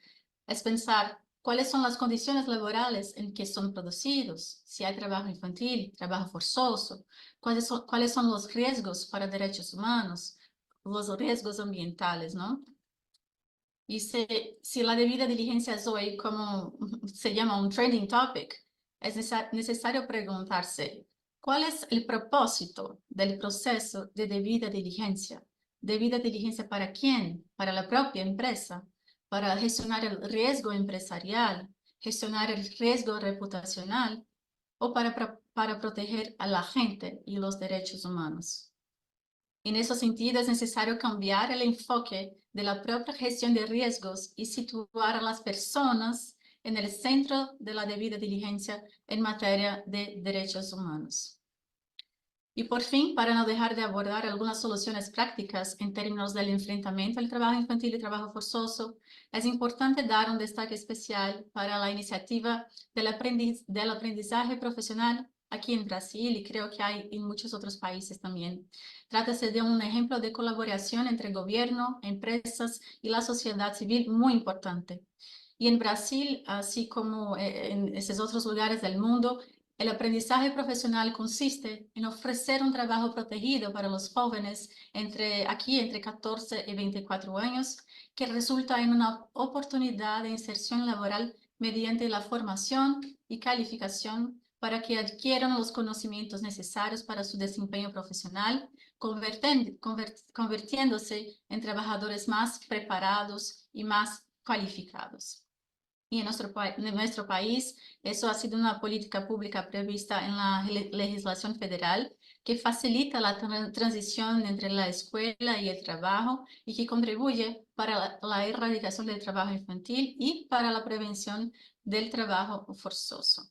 Es pensar cuáles son las condiciones laborales en que son producidos, si hay trabajo infantil, trabajo forzoso, cuáles son los riesgos para derechos humanos, los riesgos ambientales, ¿no? Y si la debida diligencia es hoy, como se llama un trending topic, es necesario preguntarse, ¿cuál es el propósito del proceso de debida diligencia? ¿Debida diligencia para quién? ¿Para la propia empresa? ¿Para gestionar el riesgo empresarial? ¿Gestionar el riesgo reputacional? ¿O para proteger a la gente y los derechos humanos? En ese sentido, es necesario cambiar el enfoque de la propia gestión de riesgos y situar a las personas en el centro de la debida diligencia en materia de derechos humanos. Y por fin, para no dejar de abordar algunas soluciones prácticas en términos del enfrentamiento al trabajo infantil y trabajo forzoso, es importante dar un destaque especial para la iniciativa del aprendizaje profesional aquí en Brasil y creo que hay en muchos otros países también. Trátase de un ejemplo de colaboración entre gobierno, empresas y la sociedad civil muy importante. Y en Brasil, así como en esos otros lugares del mundo, el aprendizaje profesional consiste en ofrecer un trabajo protegido para los jóvenes entre 14 y 24 años, que resulta en una oportunidad de inserción laboral mediante la formación y calificación para que adquieran los conocimientos necesarios para su desempeño profesional, convirtiéndose en trabajadores más preparados y más calificados. Y en nuestro país, eso ha sido una política pública prevista en la legislación federal que facilita la transición entre la escuela y el trabajo y que contribuye para la erradicación del trabajo infantil y para la prevención del trabajo forzoso.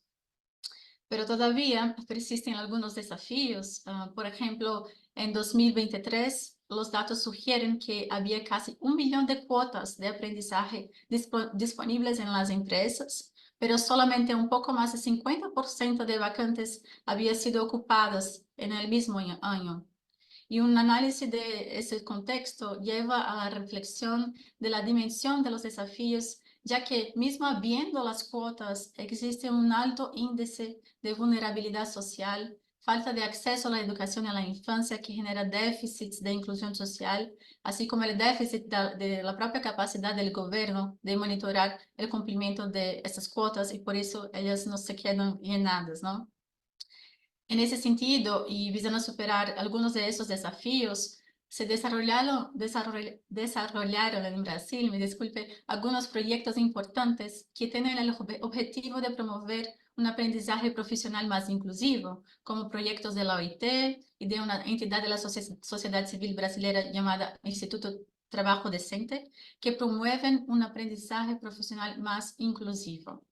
Pero todavía persisten algunos desafíos. Por ejemplo, en 2023, los datos sugieren que había casi 1 millón de cuotas de aprendizaje disponibles en las empresas, pero solamente un poco más de 50% de vacantes habían sido ocupadas en el mismo año. Y un análisis de ese contexto lleva a la reflexión de la dimensión de los desafíos, ya que mismo habiendo las cuotas, existe un alto índice de vulnerabilidad social, falta de acceso a la educación en la infancia que genera déficits de inclusión social, así como el déficit de la propia capacidad del gobierno de monitorar el cumplimiento de estas cuotas y por eso ellas no se quedan llenadas, ¿no? En ese sentido, y visando superar algunos de esos desafíos, se desarrollaron en Brasil, me disculpe, algunos proyectos importantes que tienen el objetivo de promover un aprendizaje profesional más inclusivo, como proyectos de la OIT y de una entidad de la sociedad civil brasileña llamada Instituto Trabajo Decente, que promueven un aprendizaje profesional más inclusivo.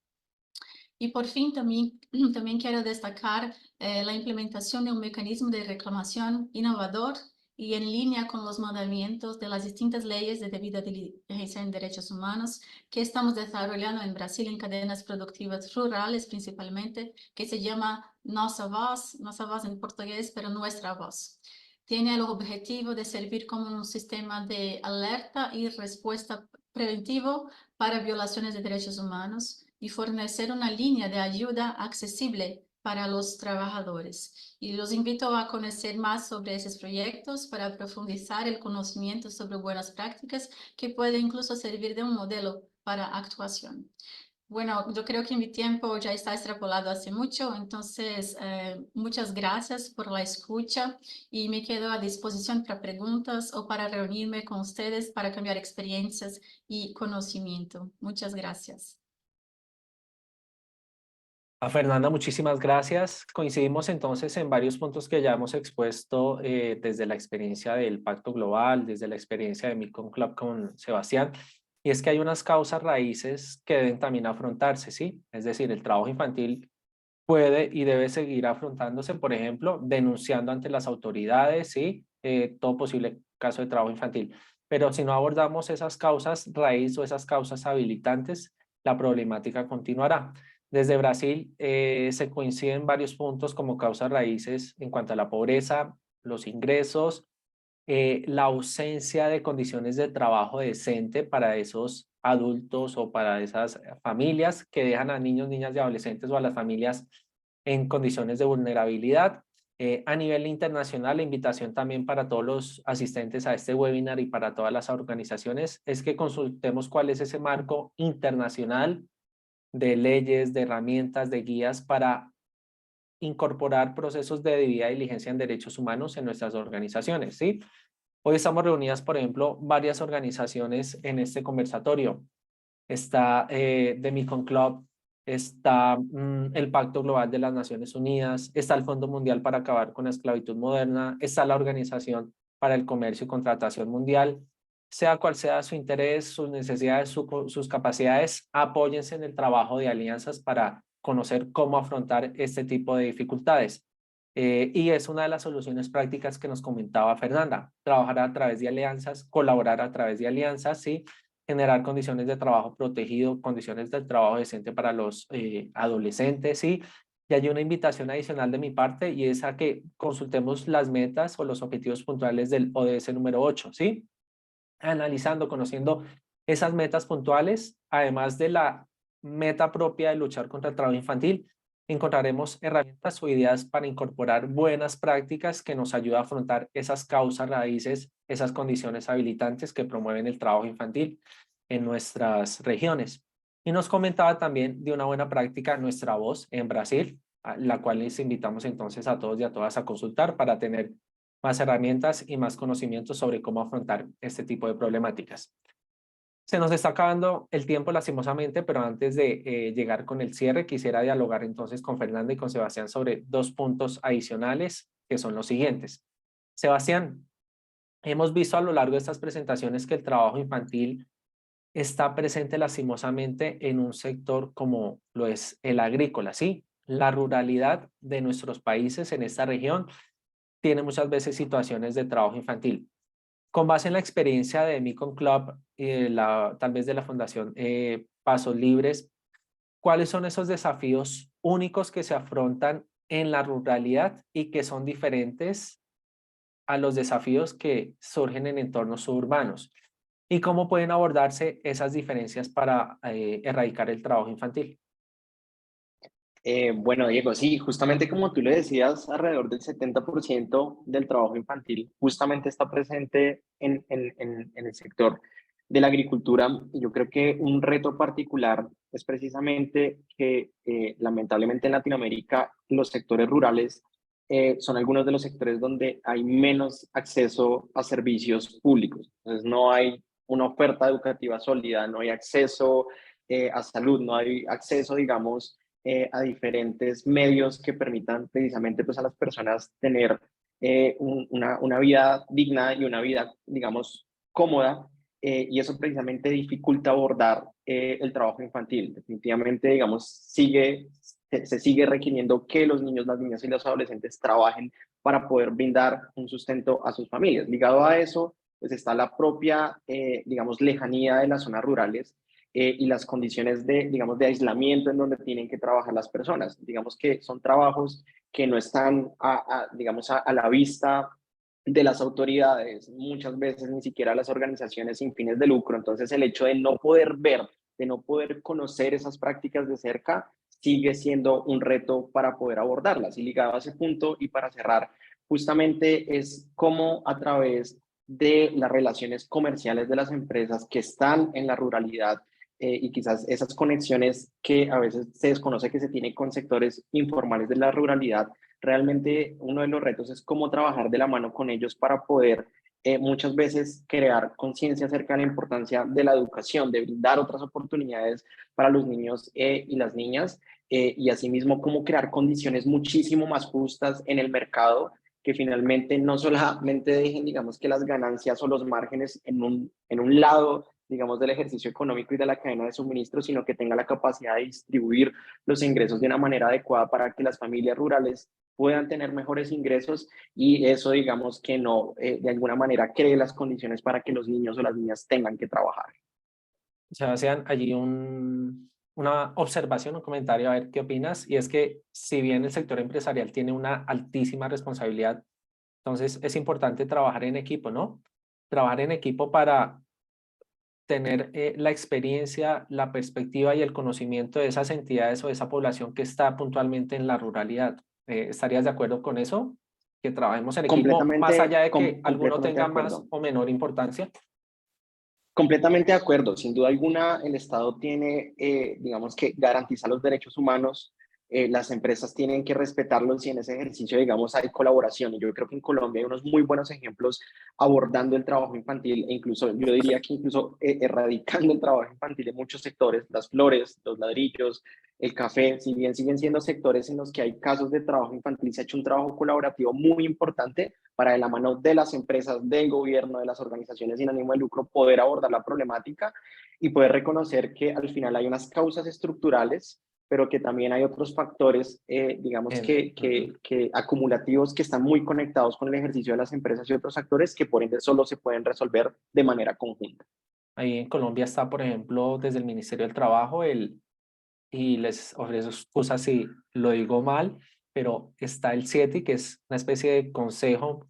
Y por fin también quiero destacar la implementación de un mecanismo de reclamación innovador y en línea con los mandamientos de las distintas leyes de debida diligencia en derechos humanos que estamos desarrollando en Brasil en cadenas productivas rurales principalmente, que se llama Nossa Voz en portugués, pero Nuestra Voz. Tiene el objetivo de servir como un sistema de alerta y respuesta preventivo para violaciones de derechos humanos y fornecer una línea de ayuda accesible para los trabajadores. Y los invito a conocer más sobre esos proyectos para profundizar el conocimiento sobre buenas prácticas que puede incluso servir de un modelo para actuación. Bueno, yo creo que mi tiempo ya está extrapolado hace mucho, entonces muchas gracias por la escucha y me quedo a disposición para preguntas o para reunirme con ustedes para cambiar experiencias y conocimiento. Muchas gracias. A Fernanda, muchísimas gracias. Coincidimos entonces en varios puntos que ya hemos expuesto desde la experiencia del Pacto Global, desde la experiencia de Milcom Club con Sebastián, y es que hay unas causas raíces que deben también afrontarse, ¿sí? Es decir, el trabajo infantil puede y debe seguir afrontándose, por ejemplo, denunciando ante las autoridades, ¿sí? Todo posible caso de trabajo infantil. Pero si no abordamos esas causas raíz o esas causas habilitantes, la problemática continuará. Desde Brasil se coinciden varios puntos como causas raíces en cuanto a la pobreza, los ingresos, la ausencia de condiciones de trabajo decente para esos adultos o para esas familias que dejan a niños, niñas y adolescentes o a las familias en condiciones de vulnerabilidad. A nivel internacional, la invitación también para todos los asistentes a este webinar y para todas las organizaciones es que consultemos cuál es ese marco internacional de leyes, de herramientas, de guías para incorporar procesos de debida diligencia en derechos humanos en nuestras organizaciones, ¿sí? Hoy estamos reunidas, por ejemplo, varias organizaciones en este conversatorio. Está The Milcom Club, está el Pacto Global de las Naciones Unidas, está el Fondo Mundial para Acabar con la Esclavitud Moderna, está la Organización para el Comercio y Contratación Mundial. Sea cual sea su interés, sus necesidades, sus capacidades, apóyense en el trabajo de alianzas para conocer cómo afrontar este tipo de dificultades. Y es una de las soluciones prácticas que nos comentaba Fernanda, trabajar a través de alianzas, colaborar a través de alianzas, ¿sí? Generar condiciones de trabajo protegido, condiciones de trabajo decente para los adolescentes, ¿sí? Y hay una invitación adicional de mi parte y es a que consultemos las metas o los objetivos puntuales del ODS número 8, ¿sí? Analizando, conociendo esas metas puntuales, además de la meta propia de luchar contra el trabajo infantil, encontraremos herramientas o ideas para incorporar buenas prácticas que nos ayuden a afrontar esas causas raíces, esas condiciones habilitantes que promueven el trabajo infantil en nuestras regiones. Y nos comentaba también de una buena práctica Nuestra Voz en Brasil, a la cual les invitamos entonces a todos y a todas a consultar para tener más herramientas y más conocimientos sobre cómo afrontar este tipo de problemáticas. Se nos está acabando el tiempo lastimosamente, pero antes de llegar con el cierre, quisiera dialogar entonces con Fernanda y con Sebastián sobre dos puntos adicionales. que son los siguientes. Sebastián, hemos visto a lo largo de estas presentaciones que el trabajo infantil está presente lastimosamente en un sector como lo es el agrícola, ¿sí? La ruralidad de nuestros países en esta región tiene muchas veces situaciones de trabajo infantil. Con base en la experiencia de Mekong Club y tal vez de la Fundación Pasos Libres, ¿cuáles son esos desafíos únicos que se afrontan en la ruralidad y que son diferentes a los desafíos que surgen en entornos suburbanos? ¿Y cómo pueden abordarse esas diferencias para erradicar el trabajo infantil? Bueno, Diego, sí, justamente como tú le decías, alrededor del 70% del trabajo infantil justamente está presente en el sector de la agricultura. Y yo creo que un reto particular es precisamente que lamentablemente en Latinoamérica los sectores rurales son algunos de los sectores donde hay menos acceso a servicios públicos. Entonces no hay una oferta educativa sólida, no hay acceso a salud, no hay acceso, digamos, a diferentes medios que permitan precisamente pues, a las personas tener una vida digna y una vida, digamos, cómoda, y eso precisamente dificulta abordar el trabajo infantil. Definitivamente, digamos, se sigue requiriendo que los niños, las niñas y los adolescentes trabajen para poder brindar un sustento a sus familias. Ligado a eso, pues está la propia, digamos, lejanía de las zonas rurales y las condiciones de, digamos, de aislamiento en donde tienen que trabajar las personas. Digamos que son trabajos que no están, digamos, a la vista de las autoridades, muchas veces ni siquiera las organizaciones sin fines de lucro. Entonces, el hecho de no poder ver, de no poder conocer esas prácticas de cerca, sigue siendo un reto para poder abordarlas. Y ligado a ese punto, y para cerrar, justamente es cómo a través de las relaciones comerciales de las empresas que están en la ruralidad y quizás esas conexiones que a veces se desconoce que se tienen con sectores informales de la ruralidad, realmente uno de los retos es cómo trabajar de la mano con ellos para poder muchas veces crear conciencia acerca de la importancia de la educación, de brindar otras oportunidades para los niños y las niñas, y asimismo cómo crear condiciones muchísimo más justas en el mercado que finalmente no solamente dejen, digamos, que las ganancias o los márgenes en un lado, digamos, del ejercicio económico y de la cadena de suministro, sino que tenga la capacidad de distribuir los ingresos de una manera adecuada para que las familias rurales puedan tener mejores ingresos y eso, digamos, que no, de alguna manera, cree las condiciones para que los niños o las niñas tengan que trabajar. Sebastián, allí una observación, un comentario, a ver qué opinas, y es que si bien el sector empresarial tiene una altísima responsabilidad, entonces es importante trabajar en equipo, ¿no? Trabajar en equipo para tener la experiencia, la perspectiva y el conocimiento de esas entidades o de esa población que está puntualmente en la ruralidad. ¿Estarías de acuerdo con eso? Que trabajemos en equipo más Completamente, allá de que alguno completamente de tenga más acuerdo. o menor importancia. Completamente de acuerdo. Sin duda alguna, el Estado tiene, digamos que, garantizar los derechos humanos. Las empresas tienen que respetarlos y en ese ejercicio, digamos, hay colaboración. Y yo creo que en Colombia hay unos muy buenos ejemplos abordando el trabajo infantil e incluso, yo diría que incluso erradicando el trabajo infantil en muchos sectores, las flores, los ladrillos, el café, si bien siguen siendo sectores en los que hay casos de trabajo infantil, se ha hecho un trabajo colaborativo muy importante para de la mano de las empresas, del gobierno, de las organizaciones sin ánimo de lucro, poder abordar la problemática y poder reconocer que al final hay unas causas estructurales, pero que también hay otros factores, digamos que acumulativos que están muy conectados con el ejercicio de las empresas y otros actores que por ende solo se pueden resolver de manera conjunta. Ahí en Colombia está, por ejemplo, desde el Ministerio del Trabajo, y les ofrezco excusas si lo digo mal, pero está el CIETI, que es una especie de consejo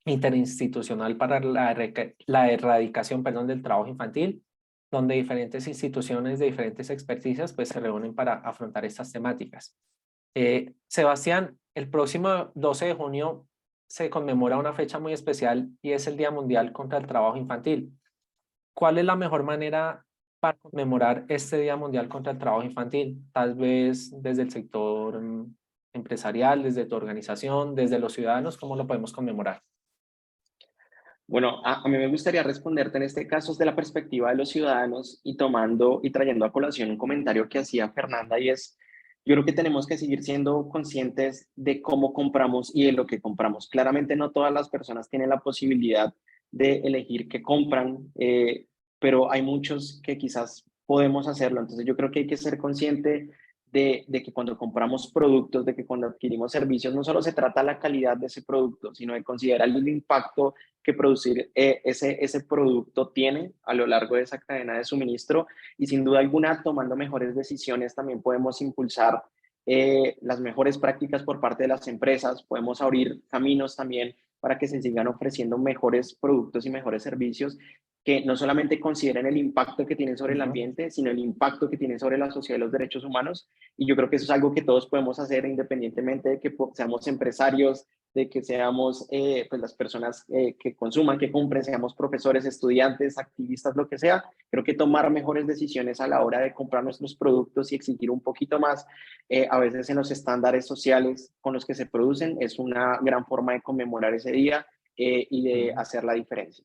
interinstitucional para la erradicación, perdón, del trabajo infantil, donde diferentes instituciones de diferentes experticias pues se reúnen para afrontar estas temáticas. Sebastián, el próximo 12 de junio se conmemora una fecha muy especial y es el Día Mundial contra el Trabajo Infantil. ¿Cuál es la mejor manera para conmemorar este Día Mundial contra el Trabajo Infantil? Tal vez desde el sector empresarial, desde tu organización, desde los ciudadanos, ¿cómo lo podemos conmemorar? Bueno, a mí me gustaría responderte en este caso desde la perspectiva de los ciudadanos y tomando y trayendo a colación un comentario que hacía Fernanda y es, Yo creo que tenemos que seguir siendo conscientes de cómo compramos y de lo que compramos. Claramente no todas las personas tienen la posibilidad de elegir qué compran, pero hay muchos que quizás podemos hacerlo. Entonces yo creo que hay que ser consciente de que cuando compramos productos, de que cuando adquirimos servicios, no solo se trata la calidad de ese producto, sino de considerar el impacto que producir ese producto tiene a lo largo de esa cadena de suministro, y sin duda alguna, tomando mejores decisiones, también podemos impulsar las mejores prácticas por parte de las empresas, podemos abrir caminos también para que se sigan ofreciendo mejores productos y mejores servicios que no solamente consideren el impacto que tienen sobre el ambiente, sino el impacto que tienen sobre la sociedad y los derechos humanos. Y yo creo que eso es algo que todos podemos hacer independientemente de que seamos empresarios, de que seamos pues las personas que consuman, que compren, seamos profesores, estudiantes, activistas, lo que sea. Creo que tomar mejores decisiones a la hora de comprar nuestros productos y exigir un poquito más, a veces en los estándares sociales con los que se producen, es una gran forma de conmemorar ese día y de hacer la diferencia.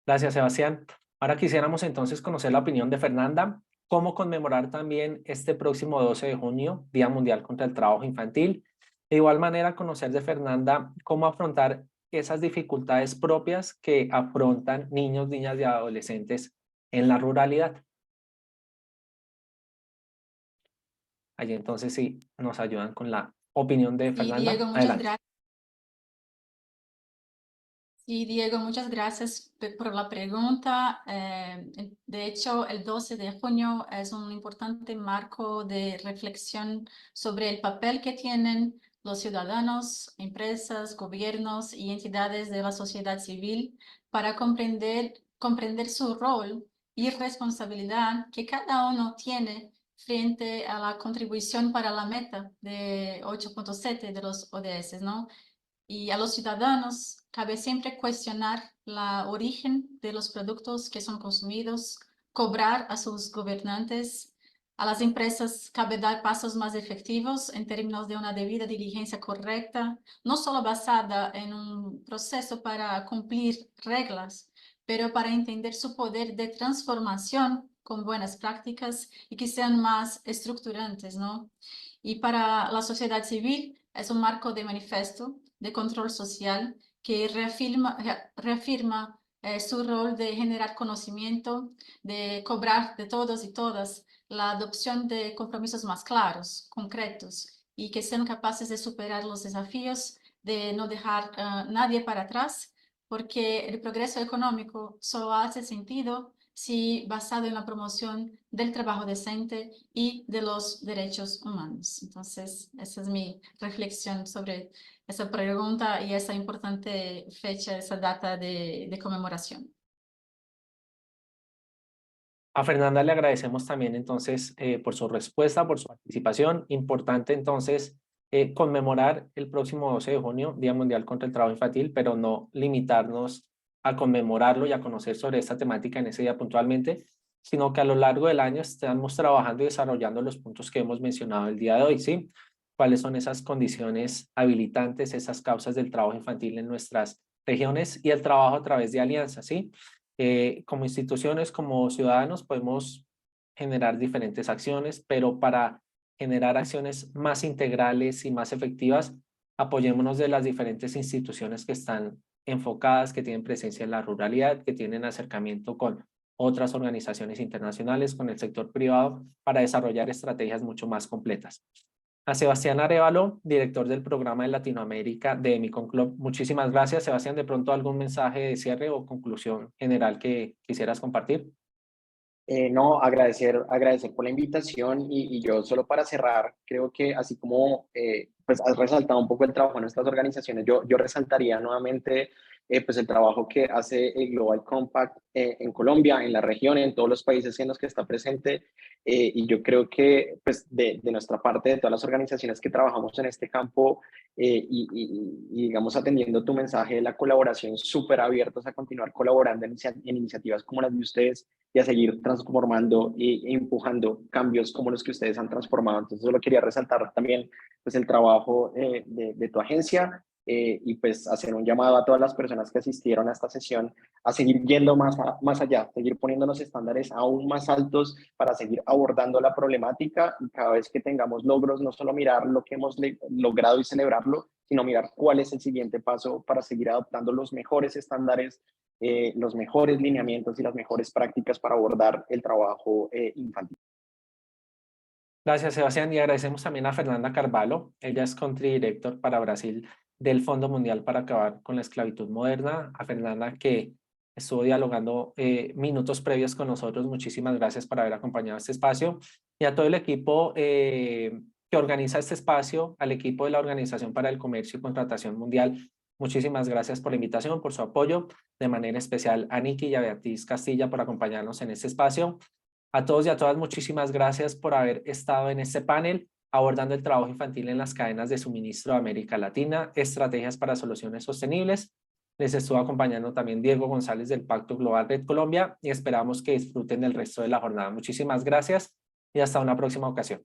Gracias, Sebastián. Ahora quisiéramos entonces conocer la opinión de Fernanda, cómo conmemorar también este próximo 12 de junio, Día Mundial contra el Trabajo Infantil. De igual manera, conocer de Fernanda cómo afrontar esas dificultades propias que afrontan niños, niñas y adolescentes en la ruralidad. Allí entonces sí nos ayudan con la opinión de Sí, Fernanda. Diego, muchas Adelante. gracias. Sí, Diego, muchas gracias por la pregunta. De hecho, el 12 de junio es un importante marco de reflexión sobre el papel que tienen los ciudadanos, empresas, gobiernos y entidades de la sociedad civil para comprender su rol y responsabilidad que cada uno tiene frente a la contribución para la meta de 8.7 de los ODS, ¿no? Y a los ciudadanos cabe siempre cuestionar la origen de los productos que son consumidos, cobrar a sus gobernantes. A las empresas cabe dar pasos más efectivos en términos de una debida diligencia correcta, no solo basada en un proceso para cumplir reglas, pero para entender su poder de transformación con buenas prácticas y que sean más estructurantes, ¿no? Y para la sociedad civil es un marco de manifiesto de control social que reafirma su rol de generar conocimiento, de cobrar de todos y todas la adopción de compromisos más claros, concretos, y que sean capaces de superar los desafíos, de no dejar nadie para atrás, porque el progreso económico solo hace sentido si basado en la promoción del trabajo decente y de los derechos humanos. Entonces, esa es mi reflexión sobre esa pregunta y esa importante fecha, esa data de conmemoración. A Fernanda le agradecemos también entonces por su respuesta, por su participación. Importante entonces conmemorar el próximo 12 de junio, Día Mundial contra el Trabajo Infantil, pero no limitarnos a conmemorarlo y a conocer sobre esta temática en ese día puntualmente, sino que a lo largo del año estamos trabajando y desarrollando los puntos que hemos mencionado el día de hoy, ¿sí? ¿Cuáles son esas condiciones habilitantes, esas causas del trabajo infantil en nuestras regiones y el trabajo a través de alianzas, ¿sí? Como instituciones, como ciudadanos, podemos generar diferentes acciones, pero para generar acciones más integrales y más efectivas, apoyémonos de las diferentes instituciones que están enfocadas, que tienen presencia en la ruralidad, que tienen acercamiento con otras organizaciones internacionales, con el sector privado, para desarrollar estrategias mucho más completas. A Sebastián Arévalo, director del programa de Latinoamérica de Emicon Club. Muchísimas gracias, Sebastián. ¿De pronto algún mensaje de cierre o conclusión general que quisieras compartir? No, agradecer por la invitación y yo solo para cerrar, creo que así como pues has resaltado un poco el trabajo de nuestras organizaciones, yo resaltaría nuevamente pues el trabajo que hace el Global Compact en Colombia, en la región, en todos los países en los que está presente, y yo creo que pues de nuestra parte, de todas las organizaciones que trabajamos en este campo y digamos atendiendo tu mensaje de la colaboración, súper abiertos a continuar colaborando en iniciativas como las de ustedes y a seguir transformando e empujando cambios como los que ustedes han transformado. Entonces, solo quería resaltar también pues, el trabajo de tu agencia y pues hacer un llamado a todas las personas que asistieron a esta sesión a seguir yendo más allá, seguir poniéndonos estándares aún más altos para seguir abordando la problemática, y cada vez que tengamos logros, no solo mirar lo que hemos logrado y celebrarlo, sino mirar cuál es el siguiente paso para seguir adoptando los mejores estándares, los mejores lineamientos y las mejores prácticas para abordar el trabajo infantil. Gracias, Sebastián, y agradecemos también a Fernanda Carvalho. Ella es Country Director para Brasil del Fondo Mundial para Acabar con la Esclavitud Moderna. A Fernanda, que estuvo dialogando minutos previos con nosotros. Muchísimas gracias por haber acompañado este espacio. Y a todo el equipo que organiza este espacio, al equipo de la Organización para el Comercio y Contratación Mundial, muchísimas gracias por la invitación, por su apoyo. De manera especial a Nikki y a Beatriz Castilla por acompañarnos en este espacio. A todos y a todas, muchísimas gracias por haber estado en este panel abordando el trabajo infantil en las cadenas de suministro de América Latina, estrategias para soluciones sostenibles. Les estuvo acompañando también Diego González del Pacto Global Red Colombia y esperamos que disfruten del resto de la jornada. Muchísimas gracias y hasta una próxima ocasión.